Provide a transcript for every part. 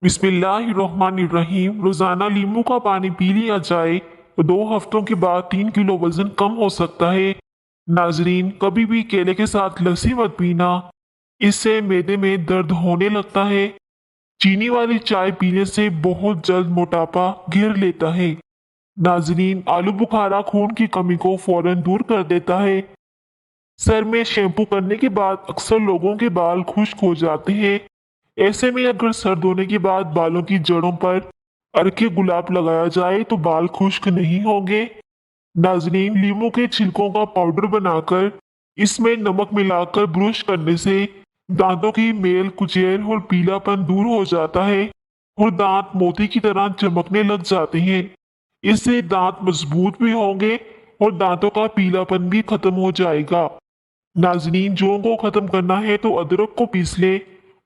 बिस्मिल्लाहिर्रहमानिर्रहीम। रोजाना नींबू का पानी पी लिया जाए तो 2 हफ्तों के बाद 3 किलो वजन कम हो सकता है। नाजरीन, कभी भी केले के साथ लस्सी मत पीना, इससे मैदे में दर्द होने लगता है। चीनी वाली चाय पीने से बहुत जल्द मोटापा घेर लेता है। नाजरीन, आलू बुखारा खून की कमी को फौरन दूर कर देता है। सर में शैम्पू करने के बाद अक्सर लोगों के बाल खुश्क हो जाते हैं। ऐसे में अगर सर धोने के बाद बालों की जड़ों पर अर्के गुलाब लगाया जाए तो बाल खुश्क नहीं होंगे। नाजरीन, लीमू के छिलकों का पाउडर बनाकर इसमें नमक मिलाकर ब्रश करने से दांतों की मेल कुचैल और पीलापन दूर हो जाता है और दांत मोती की तरह चमकने लग जाते हैं। इससे दांत मजबूत भी होंगे और दांतों का पीलापन भी खत्म हो जाएगा। नाजनीन, जुओं को खत्म करना है तो अदरक को पीस लें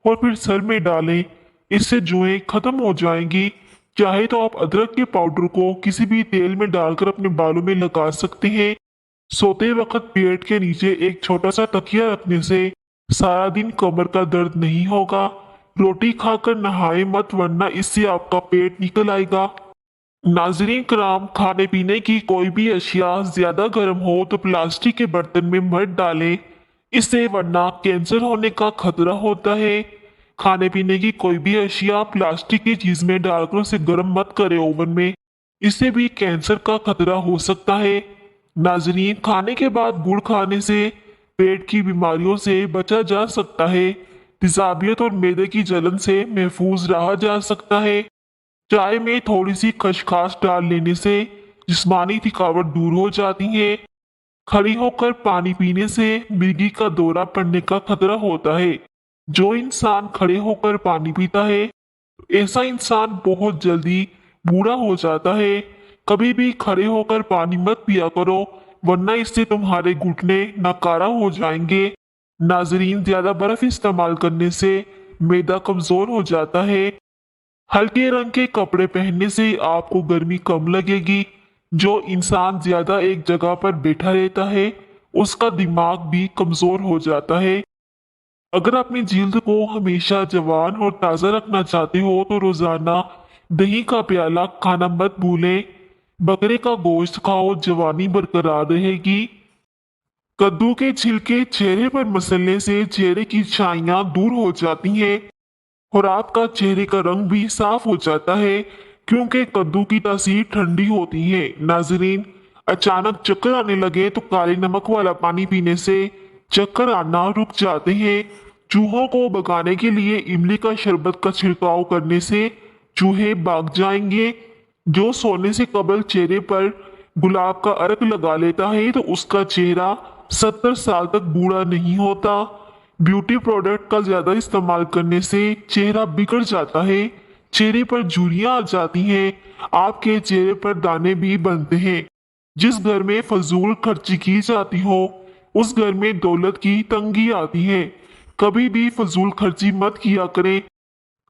और फिर सर में डालें, इससे जुएं खत्म हो जाएंगी। चाहे तो आप अदरक के पाउडर को किसी भी तेल में डालकर अपने बालों में लगा सकते हैं। सोते वक्त पेट के नीचे एक छोटा सा तकिया रखने से सारा दिन कमर का दर्द नहीं होगा। रोटी खाकर नहाए मत, वरना इससे आपका पेट निकल आएगा। नाजरीन कराम, खाने पीने की कोई भी अशिया ज्यादा गर्म हो तो प्लास्टिक के बर्तन में मत डालें, इससे वरना कैंसर होने का खतरा होता है। खाने पीने की कोई भी अशिया प्लास्टिक की चीज में डालकर उसे गर्म मत करें ओवन में, इससे भी कैंसर का खतरा हो सकता है। नाजरीन, खाने के बाद गुड़ खाने से पेट की बीमारियों से बचा जा सकता है। तेजाबियत और मैदे की जलन से महफूज रहा जा सकता है। चाय में थोड़ी सी खसखस डाल लेने से जिस्मानी थकावट दूर हो जाती है। खड़ी होकर पानी पीने से मिर्गी का दौरा पड़ने का खतरा होता है। जो इंसान खड़े होकर पानी पीता है, ऐसा इंसान बहुत जल्दी बूढ़ा हो जाता है। कभी भी खड़े होकर पानी मत पिया करो, वरना इससे तुम्हारे घुटने नकारा हो जाएंगे। नाजरीन, ज्यादा बर्फ इस्तेमाल करने से मैदा कमजोर हो जाता है। हल्के रंग के कपड़े पहनने से आपको गर्मी कम लगेगी। जो इंसान ज्यादा एक जगह पर बैठा रहता है, उसका दिमाग भी कमजोर हो जाता है। अगर अपनी जिल्द को हमेशा जवान और ताज़ा रखना चाहते हो तो रोजाना दही का प्याला खाना मत भूलें। बकरे का गोश्त खाओ, जवानी बरकरार रहेगी। कद्दू के छिलके चेहरे पर मसलने से चेहरे की छाइयां दूर हो जाती हैं और आपका चेहरे का रंग भी साफ हो जाता है, क्योंकि कद्दू की तासीर ठंडी होती है। नाजरीन, अचानक चक्कर आने लगे तो काले नमक वाला पानी पीने से चक्कर आना रुक जाते हैं। चूहों को भगाने के लिए इमली का शरबत का छिड़काव करने से चूहे भाग जाएंगे। जो सोने से कबल चेहरे पर गुलाब का अर्क लगा लेता है तो उसका चेहरा 70 साल तक बूढ़ा नहीं होता। ब्यूटी प्रोडक्ट का ज्यादा इस्तेमाल करने से चेहरा बिगड़ जाता है, चेहरे पर झुर्रियां आ जाती हैं, आपके चेहरे पर दाने भी बनते हैं। जिस घर में फजूल खर्ची की जाती हो, उस घर में दौलत की तंगी आती है। कभी भी फजूल खर्ची मत किया करें।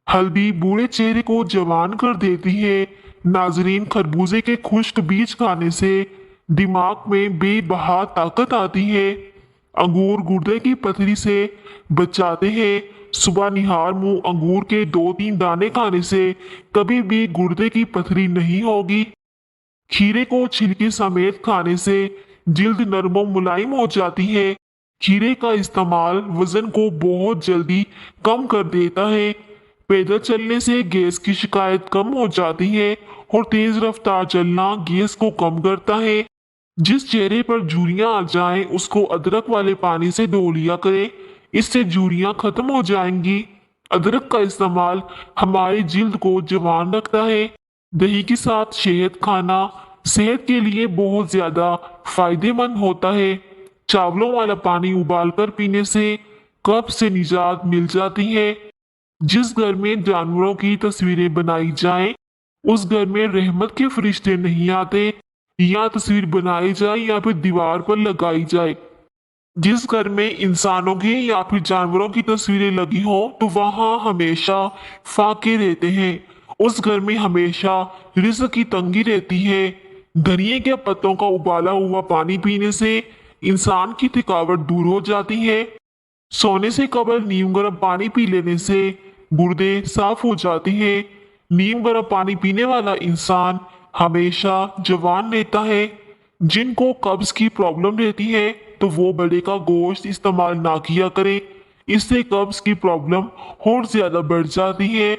हल्दी बूढ़े चेहरे को जवान कर देती है। नाजरीन, खरबूजे के खुश्क बीज खाने से दिमाग में बेबहा ताकत आती है। अंगूर गुर्दे की पथरी से बचाते हैं। सुबह निहार मुंह अंगूर के 2-3 दाने खाने से कभी भी गुर्दे की पथरी नहीं होगी। खीरे को छिलके समेत खाने से जिल्द नरम और मुलायम हो जाती है। खीरे का इस्तेमाल वजन को बहुत जल्दी कम कर देता है। पैदल चलने से गैस की शिकायत कम हो जाती है और तेज रफ्तार चलना गैस को कम करता है। जिस चेहरे पर झुर्रियां आ जाएं, उसको अदरक वाले पानी से धो लिया करें, इससे झुर्रियां खत्म हो जाएंगी। अदरक का इस्तेमाल हमारी जिल्द को जवान रखता है। दही के साथ शहद खाना सेहत के लिए बहुत ज्यादा फायदेमंद होता है। चावलों वाला पानी उबालकर पीने से कब्ज से निजात मिल जाती है। जिस घर में जानवरों की तस्वीरें बनाई जाएं, उस घर में रहमत के फरिश्ते नहीं आते। या तस्वीर बनाई जाए या फिर दीवार पर लगाई जाए। जिस घर में इंसानों की या फिर जानवरों की तस्वीरें लगी हो तो वहां हमेशा फाके रहते हैं। उस घर में हमेशा रिज़्क की तंगी रहती है। धनिए के पत्तों का उबाला हुआ पानी पीने से इंसान की थकावट दूर हो जाती है। सोने से कबल नीम गर्म पानी पी लेने से गुर्दे साफ हो जाते हैं। नीम गर्म पानी पीने वाला इंसान हमेशा जवान रहता है। जिनको कब्ज की प्रॉब्लम रहती है तो वो बड़े का गोश्त इस्तेमाल ना किया करें, इससे कब्ज की प्रॉब्लम और ज्यादा बढ़ जाती है।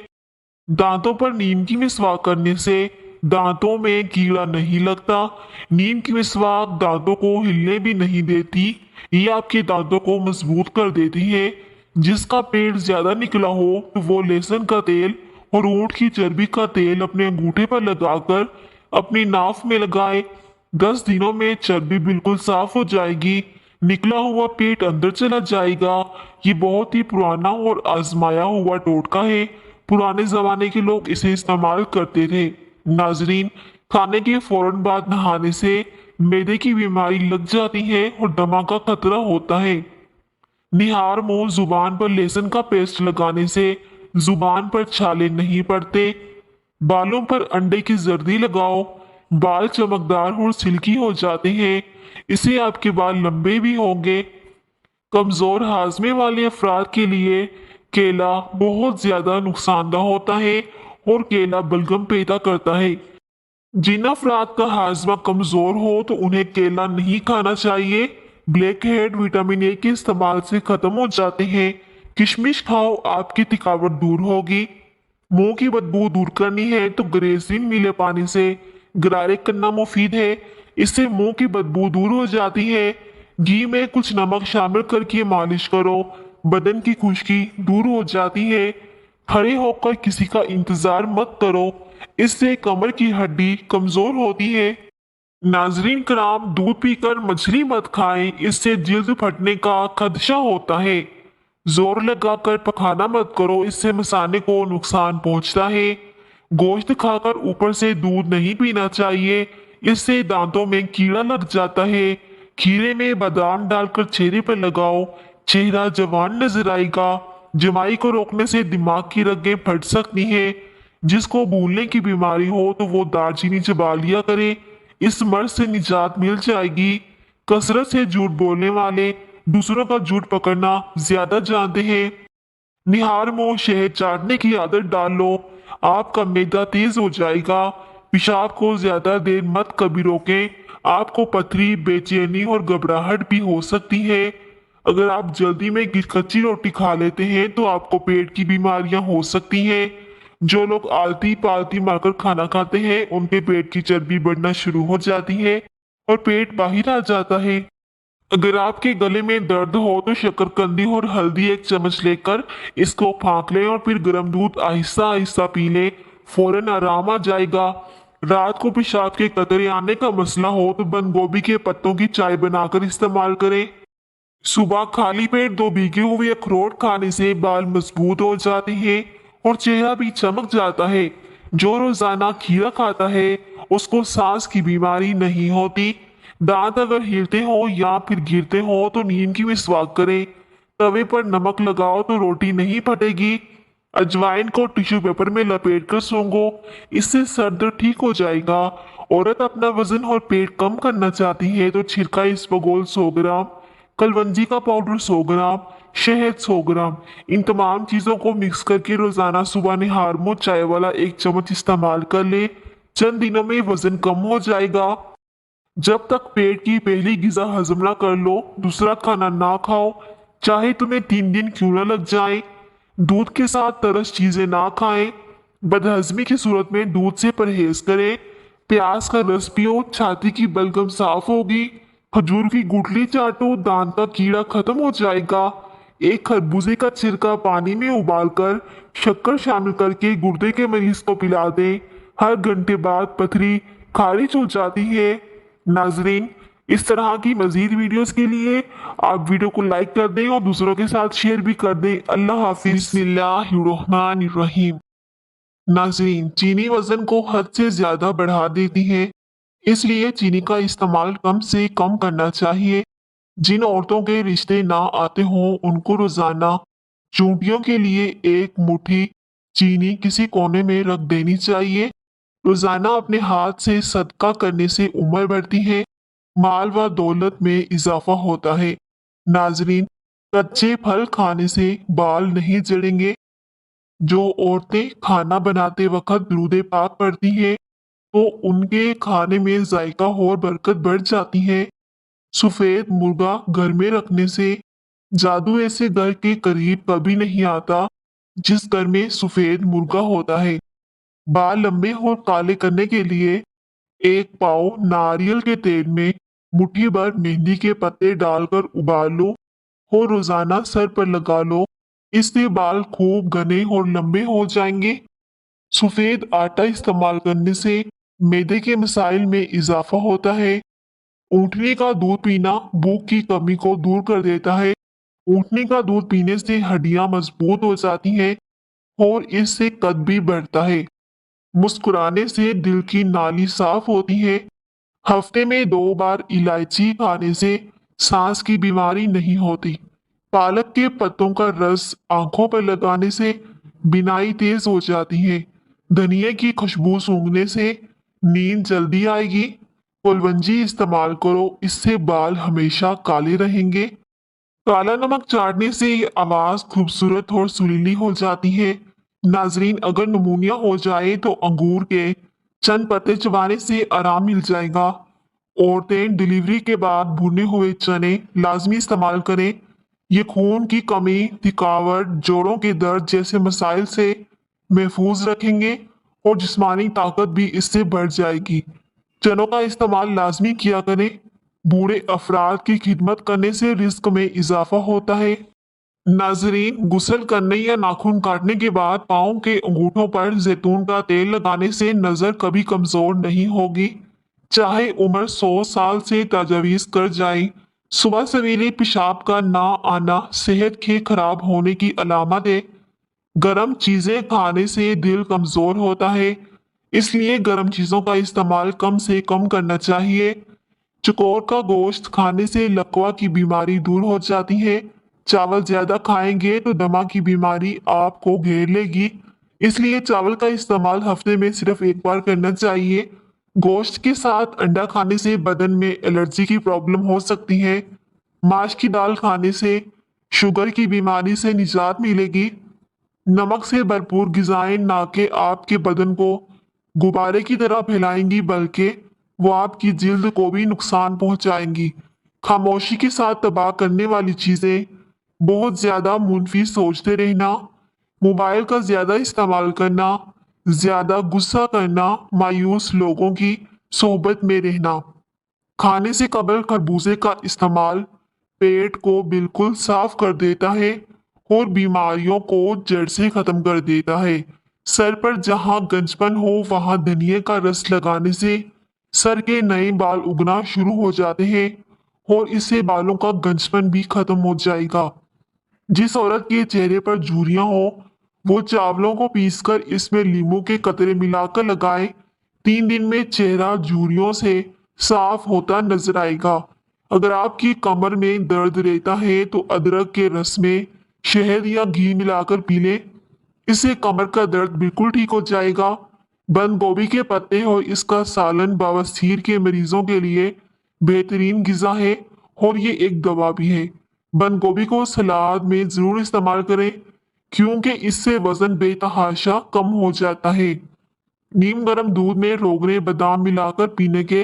दांतों पर नीम की मिसवाक करने से दांतों में कीड़ा नहीं लगता। नीम की मिसवाक दांतों को हिलने भी नहीं देती, ये आपके दांतों को मजबूत कर देती है। जिसका पेट ज्यादा निकला हो तो वो लहसुन का तेल और ऊंट की चर्बी का तेल अपने अंगूठे पर लगाकर अपनी नाक में लगाए। 10 दिनों में चर्बी बिल्कुल साफ हो जाएगी, निकला हुआ पेट अंदर चला जाएगा। ये बहुत ही पुराना और आजमाया हुआ टोटका है। पुराने जमाने के लोग इसे इस्तेमाल करते थे। नाजरीन, खाने के फौरन बाद नहाने से मैदे की बीमारी लग जाती है और दमा का खतरा होता है। निहार मुंह जुबान पर लहसुन का पेस्ट लगाने से जुबान पर छाले नहीं पड़ते। बालों पर अंडे की जर्दी लगाओ, बाल चमकदार और सिल्की हो जाते हैं। इससे आपके बाल लंबे भी होंगे। कमजोर हाजमे वाले अफराद के लिए केला बहुत ज्यादा नुकसानदा होता है और केला बलगम पैदा करता है। जिन अफराद का हाजमा कमजोर हो तो उन्हें केला नहीं खाना चाहिए। ब्लैक हेड विटामिन ए के इस्तेमाल से खत्म हो जाते हैं। किशमिश खाओ, आपकी थकावट दूर होगी। मुंह की बदबू दूर करनी है तो ग्रेसिन मिले पानी से गरारे करना मुफीद है, इससे मुंह की बदबू दूर हो जाती है। घी में कुछ नमक शामिल करके मालिश करो, बदन की खुश्की दूर हो जाती है। खड़े होकर किसी का इंतजार मत करो, इससे कमर की हड्डी कमजोर होती है। नाजरीन कराम, दूध पीकर मछली मत खाएं, इससे जल्द फटने का खदशा होता है। जोर लगाकर पखाना मत करो, इससे मसाने को नुकसान पहुंचता है। गोश्त खाकर ऊपर से दूध नहीं पीना चाहिए, इससे दांतों में कीड़ा लग जाता है। खीरे में बादाम डालकर चेहरे पर लगाओ, चेहरा जवान नजर आएगा। जमाई को रोकने से दिमाग की रगें फट सकती हैं। जिसको भूलने की बीमारी हो तो वो दालचीनी चबा लिया करे, इस मर्ज से निजात मिल जाएगी। कसरत से झूठ बोलने वाले दूसरों का झूठ पकड़ना ज्यादा जानते हैं। निहार मुंह शहद चाटने की आदत डाल लो, आपका मैदा तेज हो जाएगा। पेशाब को ज्यादा देर मत कभी रोकें, आपको पथरी, बेचैनी और घबराहट भी हो सकती है। अगर आप जल्दी में कच्ची रोटी खा लेते हैं तो आपको पेट की बीमारियां हो सकती हैं। जो लोग आलती पालती मारकर खाना खाते हैं उनके पेट की चर्बी बढ़ना शुरू हो जाती है और पेट बाहर आ जाता है। अगर आपके गले में दर्द हो तो शकरकंदी और हल्दी 1 चम्मच लेकर इसको फाँक लें और फिर गर्म दूध आहिस्ता आहिस्ता पी लें, फौरन आराम आ जाएगा। रात को पेशाब के कतरे आने का मसला हो तो बंद गोभी के पत्तों की चाय बनाकर इस्तेमाल करें। सुबह खाली पेट 2 भीगे हुए अखरोट खाने से बाल मजबूत हो जाते हैं और चेहरा भी चमक जाता है। जो रोजाना खीरा खाता है उसको सांस की बीमारी नहीं होती। दांत अगर हिलते हो या फिर गिरते हो तो नीम की मिसवाक करें। तवे पर नमक लगाओ तो रोटी नहीं फटेगी। अजवाइन को टिश्यू पेपर में लपेट कर सूंघो, इससे सर दर्द ठीक हो जाएगा। औरत अपना वजन और पेट कम करना चाहती है तो छिलका इसबगोल 100 ग्राम, कलवंजी का पाउडर 100 ग्राम, शहद 100 ग्राम, इन तमाम चीजों को मिक्स करके रोजाना सुबह निहार मुंह चाय वाला 1 चम्मच इस्तेमाल कर ले। चंद दिनों में वजन कम हो जाएगा। जब तक पेट की पहली गिजा हजम ना कर लो दूसरा खाना ना खाओ, चाहे तुम्हें 3 दिन क्यों ना लग जाए। दूध के साथ तरस चीजें ना खाएं। बदहजमी की सूरत में दूध से परहेज करें। प्याज का रस पियो, छाती की बलगम साफ होगी। खजूर की गुठली चाटो, दांत का कीड़ा खत्म हो जाएगा। एक खरबूजे का छिलका पानी में उबालकर शक्कर शामिल करके गुर्दे के मरीज को पिला दें। हर घंटे बाद पथरी खारिज हो जाती है। नाजरीन, इस तरह की मजीद वीडियोस के लिए आप वीडियो को लाइक कर दें और दूसरों के साथ शेयर भी कर दें। अल्लाह हाफिज। बिस्मिल्लाहिर्रहमानिर्रहीम। नाजरीन, चीनी वजन को हद से ज्यादा बढ़ा देती है, इसलिए चीनी का इस्तेमाल कम से कम करना चाहिए। जिन औरतों के रिश्ते ना आते हों उनको रोजाना चूंटियों के लिए 1 मुट्ठी चीनी किसी कोने में रख देनी चाहिए। रोजाना अपने हाथ से सदका करने से उम्र बढ़ती है, माल व दौलत में इजाफा होता है। नाजरीन, कच्चे फल खाने से बाल नहीं जड़ेंगे। जो औरतें खाना बनाते वक्त दुरूद पाक पढ़ती हैं तो उनके खाने में जायका और बरकत बढ़ जाती है। सफेद मुर्गा घर में रखने से जादू ऐसे घर के करीब कभी नहीं आता जिस घर में सफेद मुर्गा होता है। बाल लंबे और काले करने के लिए एक पाव नारियल के तेल में मुट्ठी भर मेहंदी के पत्ते डालकर उबाल लो और रोजाना सर पर लगा लो। इससे बाल खूब घने और लंबे हो जाएंगे। सफेद आटा इस्तेमाल करने से मैदे के मसाइल में इजाफा होता है। ऊँटनी का दूध पीना भूख की कमी को दूर कर देता है। ऊँटनी का दूध पीने से हड्डियां मजबूत हो जाती हैं और इससे कद भी बढ़ता है। मुस्कुराने से दिल की नाली साफ होती है। हफ्ते में 2 बार इलायची खाने से सांस की बीमारी नहीं होती। पालक के पत्तों का रस आंखों पर लगाने से बिनाई तेज हो जाती है। धनिया की खुशबू सूंघने से नींद जल्दी आएगी। कुलवंजी इस्तेमाल करो, इससे बाल हमेशा काले रहेंगे। काला नमक चाटने से आवाज खूबसूरत और सुरीली हो जाती है। नाजरीन, अगर नमूनिया हो जाए तो अंगूर के चंद पत्ते चबाने से आराम मिल जाएगा। औरतें डिलीवरी के बाद भुने हुए चने लाजमी इस्तेमाल करें। ये खून की कमी, थकावट, जोड़ों के दर्द जैसे मसाइल से महफूज रखेंगे और जिस्मानी ताकत भी इससे बढ़ जाएगी। चनों का इस्तेमाल लाजमी किया करें। बूढ़े अफराद की खिदमत करने से रिस्क में इजाफा होता है। नाजरीन, गुस्ल करने या नाखून काटने के बाद पाँव के अंगूठों पर जैतून का तेल लगाने से नजर कभी कमजोर नहीं होगी, चाहे उम्र 100 साल से तजावीज कर जाए। सुबह सवेरे पेशाब का ना आना सेहत के खराब होने की अलामत है। गर्म चीजें खाने से दिल कमजोर होता है, इसलिए गर्म चीजों का इस्तेमाल कम से कम करना चाहिए। चकोर का गोश्त खाने से लकवा की बीमारी दूर हो जाती है। चावल ज्यादा खाएंगे तो दमा की बीमारी आपको घेर लेगी, इसलिए चावल का इस्तेमाल हफ्ते में सिर्फ 1 बार करना चाहिए। गोश्त के साथ अंडा खाने से बदन में एलर्जी की प्रॉब्लम हो सकती है। माश की दाल खाने से शुगर की बीमारी से निजात मिलेगी। नमक से भरपूर गिजाएं ना कि आपके बदन को गुब्बारे की तरह फैलाएंगी, बल्कि वो आपकी जिल्द को भी नुकसान पहुंचाएंगी। खामोशी के साथ तबाह करने वाली चीजें, बहुत ज्यादा मुनफी सोचते रहना, मोबाइल का ज्यादा इस्तेमाल करना, ज्यादा गुस्सा करना, मायूस लोगों की सोहबत में रहना। खाने से कबल खरबूजे का इस्तेमाल पेट को बिल्कुल साफ कर देता है और बीमारियों को जड़ से खत्म कर देता है। सर पर जहां गंजपन हो वहां धनिया का रस लगाने से सर के नए बाल उगना शुरू हो जाते हैं और इससे बालों का गंजपन भी खत्म हो जाएगा। जिस औरत के चेहरे पर झुर्रियां हो वो चावलों को पीसकर इसमें नींबू के कतरे मिलाकर लगाए। 3 दिन में चेहरा झुर्रियों से साफ होता नजर आएगा। अगर आपकी कमर में दर्द रहता है तो अदरक के रस में शहद या घी मिलाकर पी लें, इससे कमर का दर्द बिल्कुल ठीक हो जाएगा। बंद गोभी के पत्ते और इसका सालन बवासीर के मरीजों के लिए बेहतरीन गिजा है और ये एक दवा भी है। बंद गोभी को सलाद में जरूर इस्तेमाल करें क्योंकि इससे वजन बेतहाशा कम हो जाता है। नीम गर्म दूध में रोगने बादाम मिलाकर पीने के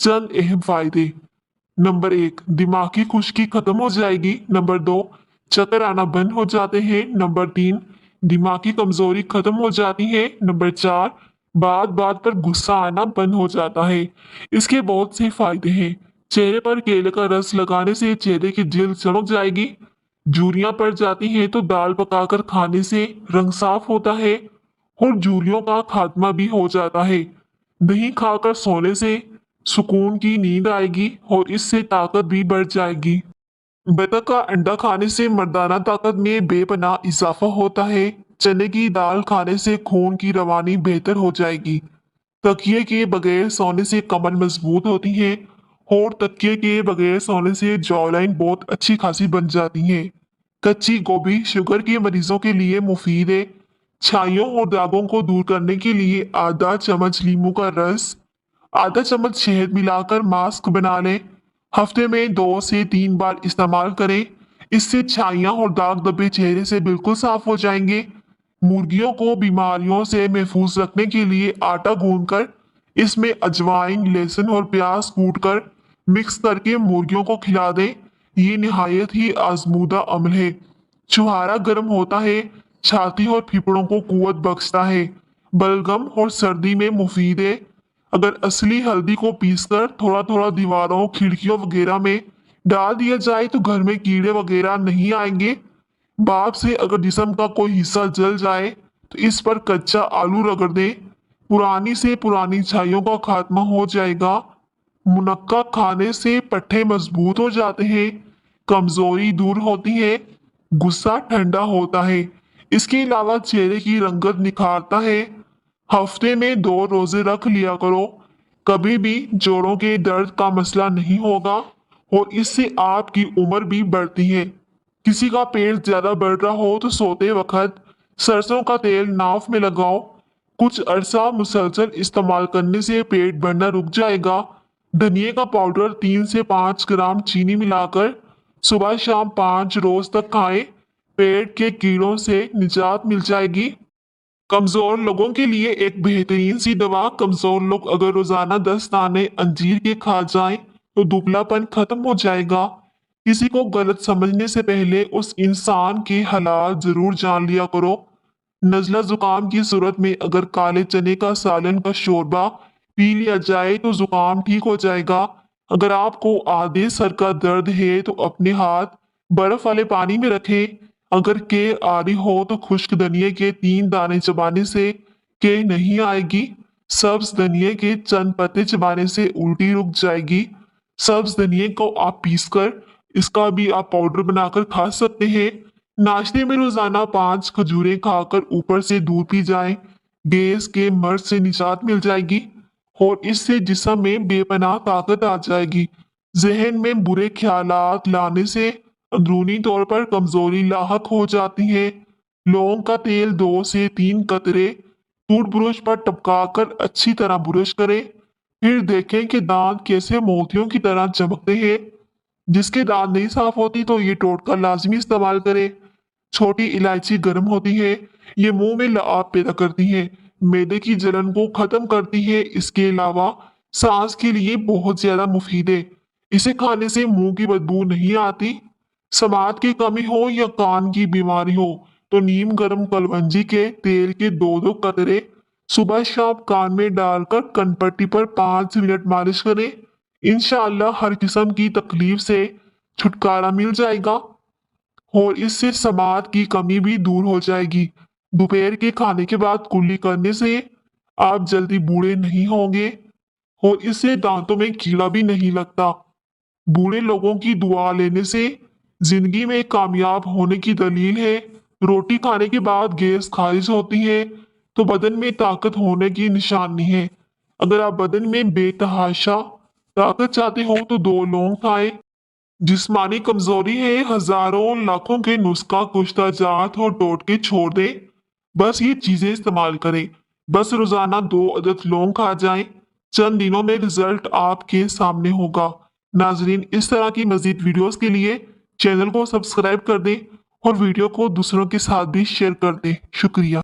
चंद अहम फायदे। नंबर 1, दिमागी खुश्की खत्म हो जाएगी। नंबर 2, चक्कर आना बंद हो जाते हैं। नंबर 3, दिमागी कमजोरी खत्म हो जाती है। नंबर 4, बात बात पर गुस्सा आना बंद हो जाता है। इसके बहुत से फायदे हैं। चेहरे पर केले का रस लगाने से चेहरे की जिल्द चमक जाएगी। झुर्रियां पड़ जाती हैं तो दाल पकाकर खाने से रंग साफ होता है और झुर्रियों का खात्मा भी हो जाता है। दही खाकर सोने से सुकून की नींद आएगी और इससे ताकत भी बढ़ जाएगी। बतख का अंडा खाने से मर्दाना ताकत में बेपनाह इजाफा होता है। चने की दाल खाने से खून की रवानी बेहतर हो जाएगी। तकिए के बगैर सोने से कमर मजबूत होती है और तकिए के बगैर सोने से जॉलाइन बहुत अच्छी खासी बन जाती है। कच्ची गोभी शुगर के मरीजों के लिए मुफीद है। छाइयों और दागों को दूर करने के लिए आधा चम्मच नींबू का रस, आधा चम्मच शहद मिलाकर मास्क बना लें। हफ्ते में 2 से 3 बार इस्तेमाल करें, इससे छाइयां और दाग धब्बे चेहरे से बिल्कुल साफ हो जाएंगे। मुर्गियों को बीमारियों से महफूज रखने के लिए आटा गूंथकर इसमें अजवाइन, लहसुन और प्याज कूटकर मिक्स करके मुर्गियों को खिला दें। ये निहायत ही आजमूदा अमल है। छुहारा गर्म होता है, छाती और फेफड़ों को कुव्वत बख्शता है, बलगम और सर्दी में मुफीद है। अगर असली हल्दी को पीसकर थोड़ा थोड़ा दीवारों, खिड़कियों वगैरह में डाल दिया जाए तो घर में कीड़े वगैरह नहीं आएंगे। बाप से अगर जिस्म का कोई हिस्सा जल जाए तो इस पर कच्चा आलू रगड़ दें। पुरानी से पुरानी छाइयों का खात्मा हो जाएगा। मुनक्का खाने से पट्टे मजबूत हो जाते हैं, कमजोरी दूर होती है, गुस्सा ठंडा होता है। इसके अलावा चेहरे की रंगत निखारता है। हफ्ते में 2 रोजे रख लिया करो। कभी भी जोड़ों के दर्द का मसला नहीं होगा और इससे आपकी उम्र भी बढ़ती है। किसी का पेट ज्यादा बढ़ रहा हो तो सोते वक्त सरसों का तेल नाफ में लगाओ। कुछ अरसा मुसलसल इस्तेमाल करने से पेट बढ़ना रुक जाएगा। धनिए का पाउडर 3 से 5 ग्राम चीनी मिलाकर सुबह शाम 5 रोज तक खाएं। पेट के कीड़ों से निजात मिल जाएगी। कमजोर लोगों के लिए एक बेहतरीन सी दवा। कमजोर लोग अगर रोजाना 10 दाने अंजीर के खा जाएं तो दुबलापन खत्म हो जाएगा। किसी को गलत समझने से पहले उस इंसान के हालात जरूर जान लिया करो। नजला जुकाम की सूरत में अगर काले चने का सालन का शोरबा पी लिया जाए तो जुकाम ठीक हो जाएगा। अगर आपको आधे सर का दर्द है तो अपने हाथ बर्फ वाले पानी में रखें। अगर के आ रही हो तो खुश्क धनिए के 3 दाने चबाने से के नहीं आएगी। सब्ज धनिए के चंद पत्ते चबाने से उल्टी रुक जाएगी। सब्ज धनिए को आप पीसकर इसका भी आप पाउडर बनाकर खा सकते हैं। नाश्ते में रोजाना 5 खजूरें खाकर ऊपर से दूध पी जाएं। गैस के मर्ज से निजात मिल जाएगी और इससे जिस्म में बेपनाह ताकत आ जाएगी। जहन में बुरे ख्यालात लाने से अंदरूनी तौर पर कमजोरी लाहक हो जाती है। लौंग का तेल 2 से 3 कतरे टूथब्रश पर टपकाकर अच्छी तरह ब्रश करें। फिर देखें कि दांत कैसे मोतियों की तरह चमकते हैं। जिसके दांत नहीं साफ होती तो ये टोटका लाजमी इस्तेमाल करें। छोटी इलायची गर्म होती है, ये मुंह में लआब पैदा करती है, मैदे की जलन को खत्म करती है। इसके अलावा सांस के लिए बहुत ज्यादा मुफीद है। इसे खाने से मुंह की बदबू नहीं आती। समात की कमी हो या कान की बीमारी हो तो नीम गर्म कलवंजी के तेल के 2-2 कतरे सुबह शाम कान में डालकर कनपट्टी पर 5 मिनट मालिश करें। इंशाअल्लाह हर किस्म की तकलीफ से छुटकारा मिल जाएगा और इससे समात की कमी भी दूर हो जाएगी। दोपहर के खाने के बाद कुल्ली करने से आप जल्दी बूढ़े नहीं होंगे और इससे दांतों में कीड़ा भी नहीं लगता। बूढ़े लोगों की दुआ लेने से जिंदगी में कामयाब होने की दलील है। रोटी खाने के बाद गैस खारिज होती है तो बदन में ताकत होने की निशानी है। अगर आप बदन में बेतहाशा ताकत चाहते हो तो 2 लौंग खाएं। जिस्मानी कमजोरी है, हजारों लाखों के नुस्खा कुश्ता जात और टोटके छोड़ दें। बस ये चीजें इस्तेमाल करें। बस रोजाना 2 अदद लौंग खा जाएं। चंद दिनों में रिजल्ट आपके सामने होगा। नाजरीन, इस तरह की मजीद वीडियोस के लिए चैनल को सब्सक्राइब कर दें और वीडियो को दूसरों के साथ भी शेयर कर दें। शुक्रिया।